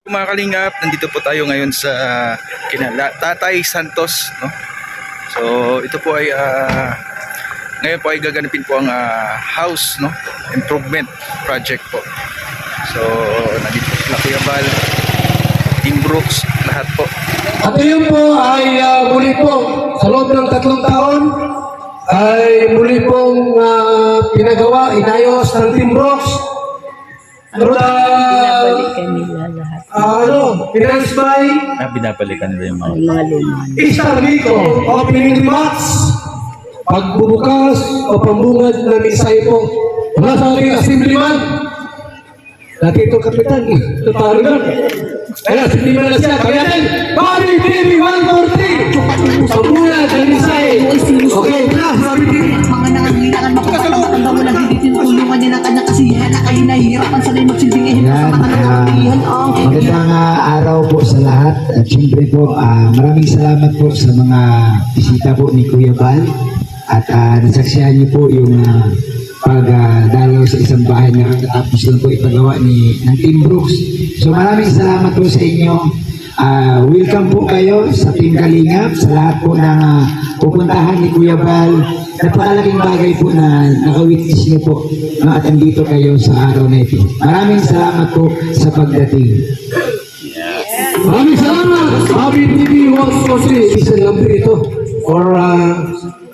Mga Kalingap, nandito po tayo ngayon sa kinala Tatay Santos, no? So ito po ay ngayon po ay gaganapin po ang house, no, improvement project po. So nandito po sila Kuya Bal, Team Brooks, lahat po. At yun po ay muli po sa loob ng 3 taon ay muli pong pinagawa, inayos ng Team Brooks. Binabalikan nila lahat. Finance by Binabalikan nila yung mga Luma. Isang Rico, opening remarks, pagbubukas o pambungad ng mensahe po. Wala sa ating assemblyman. Dati itong kapitan, ito talo na. Kaya assemblyman na siya. Kaya din, Pari Baby 143. Pambungad ng mensahe. Okay, na, sabi din. Mga nangangailangan makapagpapatanda mo lang hindi tinutulungan niya ng kanyang kasiyahan na kayo nahihirapan sa rin magsilbing sa mga nangangailangan. Magandang araw po sa lahat. At syempre po, maraming salamat po sa mga bisita po ni Kuya Bal. At nasaksihan niyo po yung pagdalaw sa isang bahay na tapos lang po ipagawa ng Team Brooks. So maraming salamat po sa inyo. Welcome po kayo sa Team Kalingap, sa lahat po ng pupuntahan ni Kuya Bal. Napakalaking bagay po na nakawitness niyo po at andito kayo sa araw na ito. Maraming salamat po sa pagdating. Maraming salamat. Happy TV 143. Isang number ito. Or,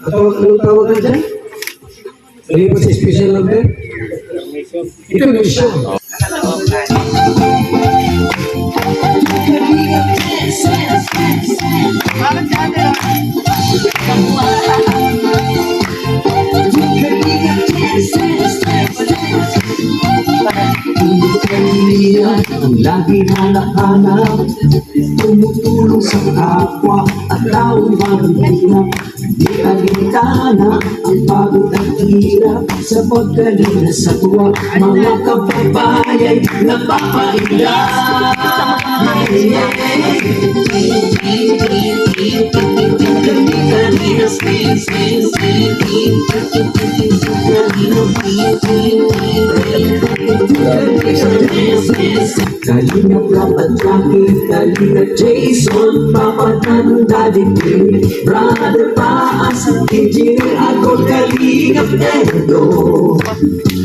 anong tawag ka dyan? Ano po sa special number? Ito yung mission. Ang lagi hanap-hanap, tumutulong sa kapwa at taong maghihirap. Di alintana ang pagod at hirap sa pagkalina sa tuwa. Mga kababayan napapailan. Kalingap dapat lagi, Kalingap Jason, Papa Tan, Daddy King, Brother Paas, Engineer ako, Kalingap Nendo,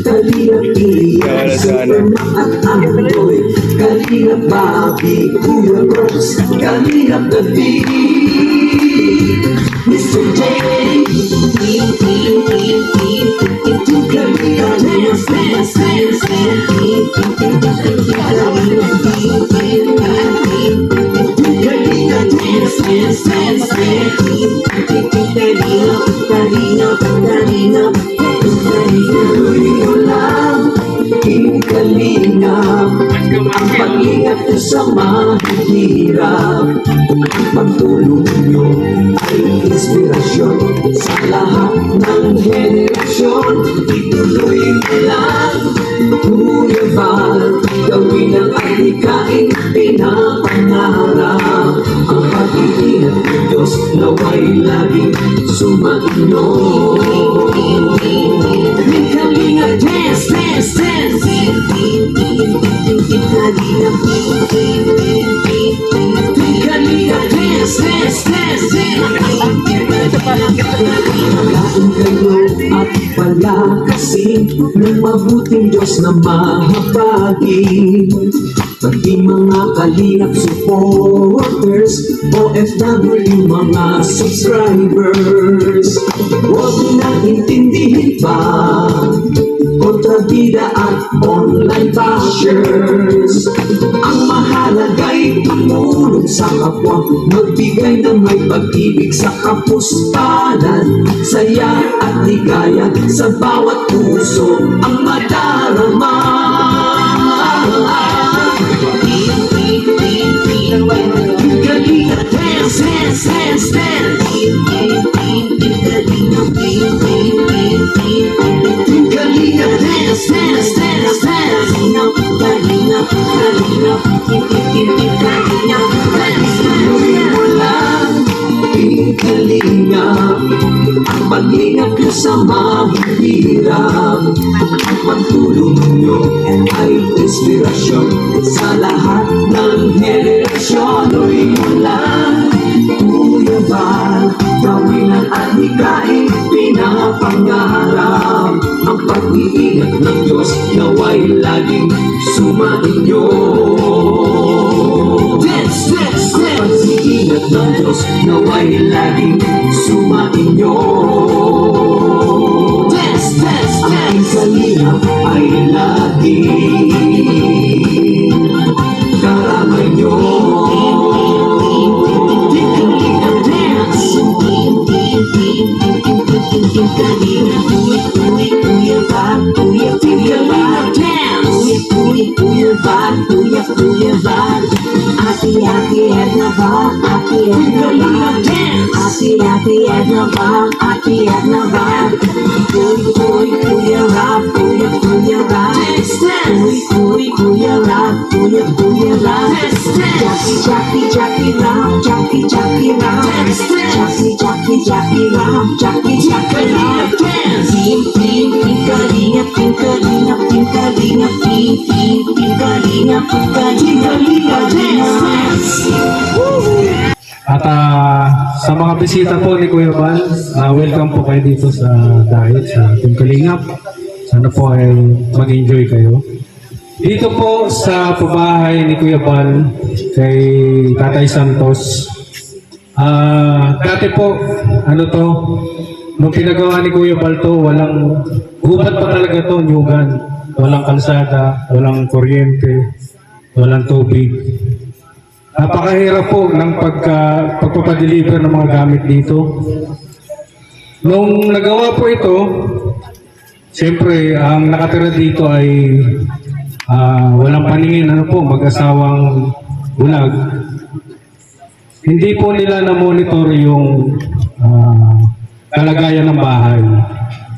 Kalingap Ian, Superman at Amboy, Kalingap Bobby, Kuya Rose, Kalingap David, Mr. J, Kalingap ang pag-ingat nyo sa mahihirap. Ang pagtulong nyo ay inspirasyon sa lahat ng henerasyon. Ituloy mo lang, Kuya Bal, gawin ang adhikain pinapangarap. Ang pag-iingat ng Diyos naway laging sumainyo. Kalingap dance, dance, dance. Kalingap dance, dance, dance. Laking kayo at palakasin ng mabuting Diyos na mahabagin. Pati mga Kalingap supporters, OFW mga subscribers, huwag na intindihin pa kontrabida at online bashers. Ang mahalaga'y tumulong sa kapwa, magbigay ng may pag-ibig sa kapuspanan, saya at ligaya sa bawat puso ang madarama. Kalingap dance, dance, dance, dance. Kalingap dance, dance, dance, dance. Kalingap, Kalingap, Kalingap dance. Tuloy mo lang, Kalingap, ang pag-ingat nyo sa mahihirap. Ang pagtulong nyo ay inspirasyon sa lahat ng laging sumainyo. Dance, dance, dance. Ang pag-iingat ng Diyos naway laging sumainyo. Dance, dance, dance. Ang salihap ay laging karamay nyo. At sa mga bisita po ni Kuya Bal, welcome po kayo dito sa diet sa Team Kalingap. Sana po ay mag-enjoy kayo. Dito po sa pabahay ni Kuya Bal kay Tatay Santos. Dati po, nung pinagawa ni Kuya Bal to, walang gubat pa talaga to, nyugan. Walang kalsada, walang kuryente, walang tubig. Napakahirap po ng pagpapadeliver ng mga gamit dito. Nung nagawa po ito, siyempre ang nakatira dito ay walang paningin, mag-asawang bulag. Hindi po nila na-monitor yung kalagayan ng bahay.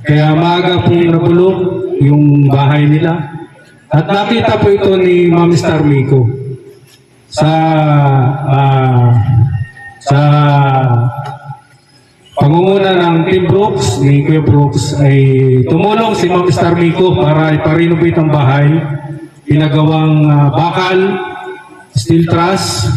Kaya maaga pong nabulok yung bahay nila. At nakita po ito ni Ma'am Star Miko. Sa pangunguna ng Team Brooks, ni Kuya Brooks, ay tumulong si Ma'am Star Miko para iparenovate ang bahay. Pinagawang bakal, steel truss,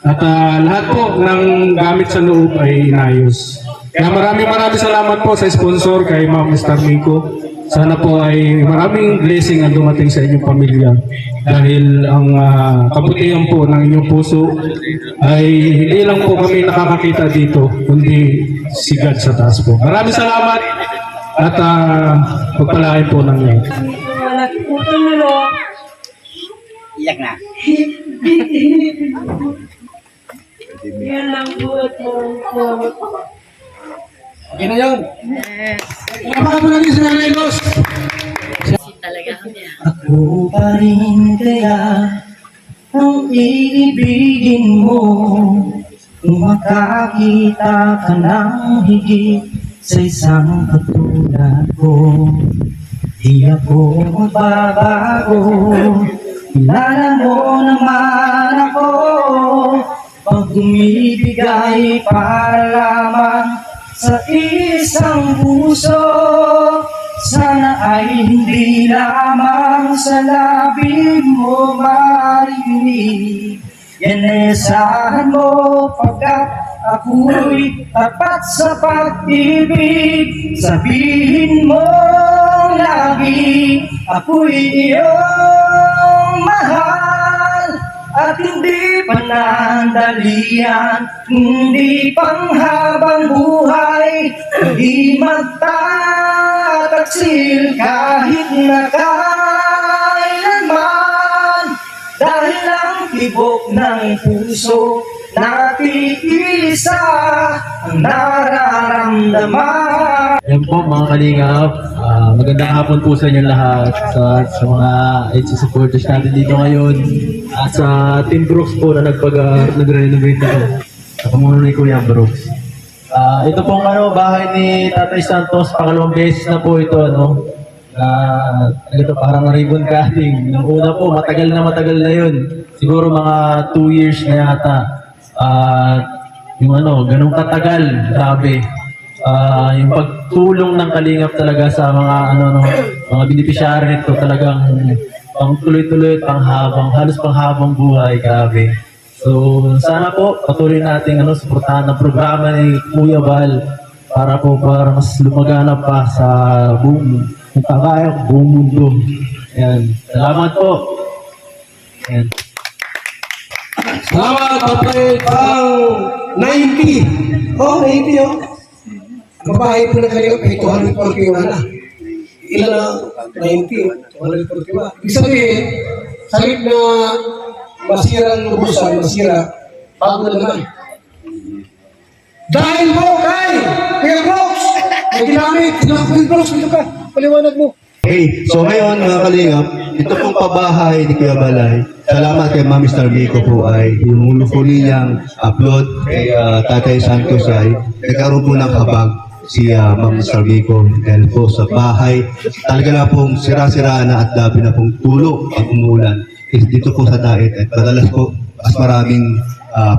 at lahat po ng gamit sa loob ay inayos. Kaya maraming salamat po sa sponsor kay Ma'am Star Miko. Sana po ay maraming blessing ang dumating sa inyong pamilya. Dahil ang kabutihan po ng inyong puso ay hindi lang po kami nakakakita dito, kundi si God sa taas po. Maraming salamat at pagpalain po ng Lord. Iyak na. Yan lang buhat mo. Okay na yun. Kapag mo natin si Nanay Los. Talaga niya. Ako pa rin kaya ang iibigin mo kung makakita ka ng higit sa isang katulad ko. Di ako magbabago, kilala mo naman ako. Pag bumibigay para lamang sa isang puso, sana ay hindi lamang sa labi mo marinig. Yan ay asahan mo pagkat ako'y tapat sa pag-ibig. Sabihin mo lagi ako'y iyong mahal at hindi panandalian, hindi panghabang buhay, hindi magtataksil kahit na kailanman. Dahil ang tibok ng puso natitiisa ang nararamdaman. Ayan po mga kalingap, magandang hapon po sa inyo lahat sa mga HC supporters natin dito ngayon at sa Team Brooks po na nag-renovate nito sa pamuno ni Kuya Brooks. Ito pong bahay ni Tatay Santos, pangalawang beses na po ito ito parang ribbon cutting. Nung una po, matagal na yun, siguro mga 2 years na yata. Yung ganun katagal, grabe. Yung pagtulong ng Kalingap talaga sa mga mga beneficiary nito talagang pang tuloy-tuloy, halos panghabang buhay, grabe. So sana po patuloy nating suportahan ang programa ni Kuya Bal para mas lumaganap pa sa buong Kung kaya, buong mundo. Ayan. Salamat po. Ayan. Salamat, kapatid. Ang 90. Oh, 90 oh. Babae po na kayo, may 241 na. Ilan na? 90. 241. Ibig sabihin, sakit na masira ang lubusan, masira, bago na naman. Dahil mo kay Kuya Brooks, may ginamit. Kuya Brooks, dito ka. Paliwanag mo. Okay, so ngayon mga kalingap, ito pong pabahay ni Kuya Balay. Salamat kay Ma'am Mr. Miko po ay yung huli niyang upload kay Tatay Santos ay nagkaroon po ng habag si Ma'am Mr. Miko dahil po sa bahay. Talaga na pong sira-sira na at labi na pong tulo ang umulan. Dito po sa Dait at madalas po mas maraming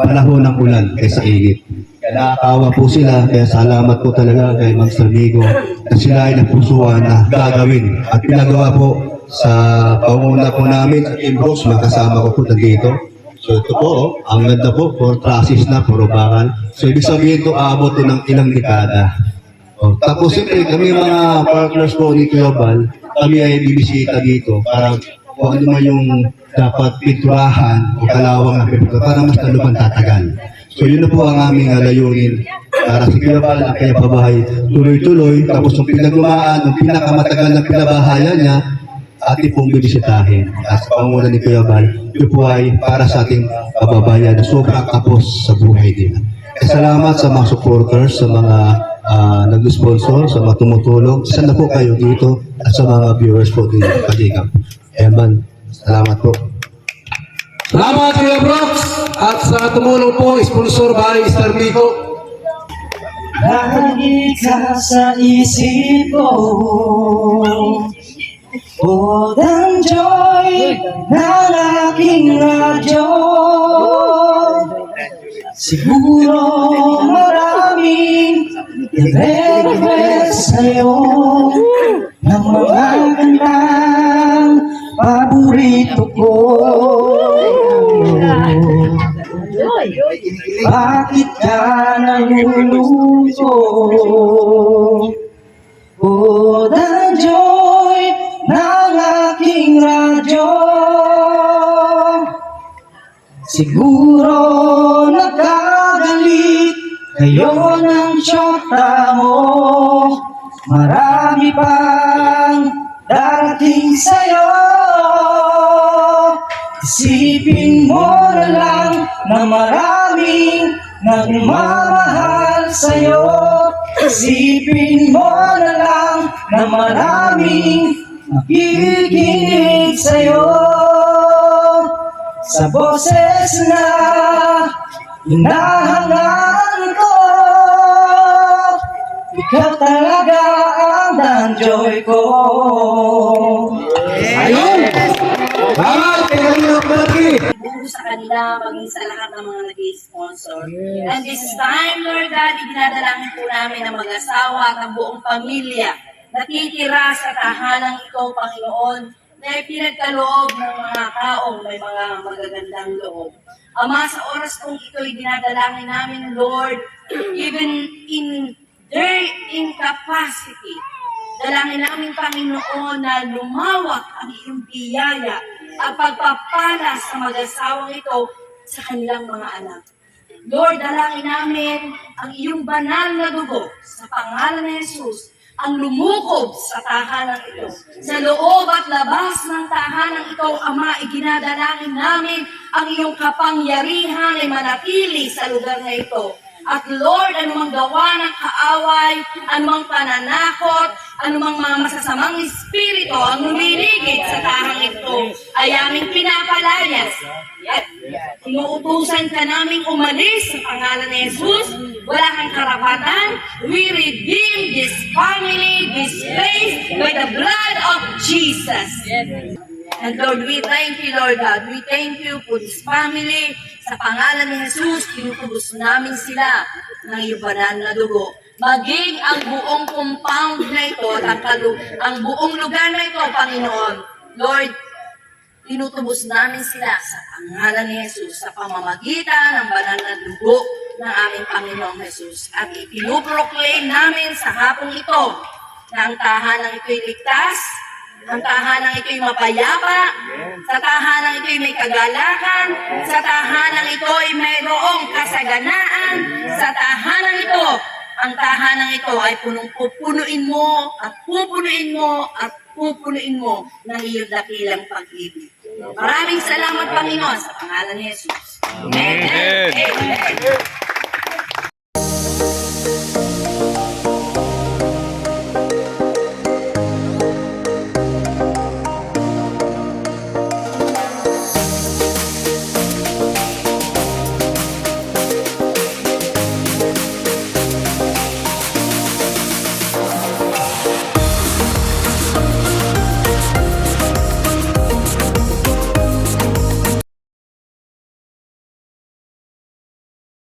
panahon ng ulan kaysa init. Kaya nakakawa po sila, kaya salamat po talaga kay Ma'am Miko na sila ay napusuan na gagawin at pinagawa po sa panguna po namin sa Team Brooks, makasama ko po dito. So ito po, ang ganda po, for trusses na, puro bakal. So ibig sabihin ito, aabot to ng ilang dekada. Tapos siyempre kami mga partners po ni Kuya Bal, kami ay bibisita dito para kung ano man yung dapat pinturahan o kalawang na pintura para mas lalo pang tatagal. So yun na po ang aming layunin para si Kuya Bal ang kaya pabahay tuloy-tuloy. Tapos yung pinaglumaan, yung pinakamatagal na pinabahayan niya, ating pong bibisitahin. At sa panguna ni Kuya Bal, ito po ay para sa ating kababayan na sobrang tapos sa buhay nila. Salamat sa mga supporters, sa mga nag-sponsor, sa mga tumutulong. Isa na po kayo dito at sa mga viewers po dito. Kaligam. Eman, salamat po. Salamat Kuya Brooks at sa tumulong po, sponsor by Mr. Miko. Lagi ka sa isip ko, o joy ng aking radyo. Siguro maraming i-request sa'yo ng mga kantang paborito ko. Bakit ka naluluto? O joy ng aking radyo. Siguro nagkagalit kayo ng syota mo. Marami pang darating sa'yo. Isipin mo na lang na maraming nagmamahal sa'yo. Isipin mo na lang na maraming nakikinig sa'yo. Sa boses na hinahangaan ko, ikaw talaga ang danjoy ko. Ayun! Salamat kay Kalingap Malaki! Buo sa kanila, maging sa lahat ng mga nag-sponsor. And this time, Lord God, dinadalangin po namin ang mag-asawa at ang buong pamilya na titira sa tahanang ito, Panginoon, na pinagkaloob ng mga taong may mga magagandang loob. Ama, sa oras kong ito'y dinadalangin namin, Lord, even in their incapacity, dalangin namin, Panginoon, na lumawak ang iyong biyaya at pagpapala sa mag-asawang ito sa kanilang mga anak. Lord, dalangin namin ang iyong banal na dugo sa pangalan ni Jesus ang lumukob sa tahanan ito. Sa loob at labas ng tahanan ito, Ama, iginadalangin namin ang iyong kapangyarihan ay manatili sa lugar na ito. At Lord, anumang gawa ng kaaway, anumang pananakot, anumang mga masasamang espiritu ang lumiligid sa tahang ito ay aming pinapalayas. At inuutusan ka naming umalis sa pangalan ni Jesus. Wala kang karapatan. We redeem this family, this place by the blood of Jesus. And Lord, we thank you, Lord God. We thank you for this family. Sa pangalan ni Jesus, tinutubos namin sila ng iyong banal na dugo. Maging ang buong compound na ito at ang buong lugar na ito, Panginoon. Lord, tinutubos namin sila sa pangalan ni Jesus sa pamamagitan ng banal na dugo ng aming Panginoong Jesus. At ipinuproclaim namin sa hapong ito na ang tahanang ito'y ligtas, ang tahanang ito'y mapayapa, sa tahanang ito'y may kagalakan, sa tahanang ito'y mayroong kasaganaan, sa tahanang ito, ang tahanang ito ay pupunuin mo at pupunuin mo at pupunuin mo ng iyong dakilang pag-ibig. Maraming salamat, Panginoon, sa pangalan ni Jesus. Amen. Amen. Amen.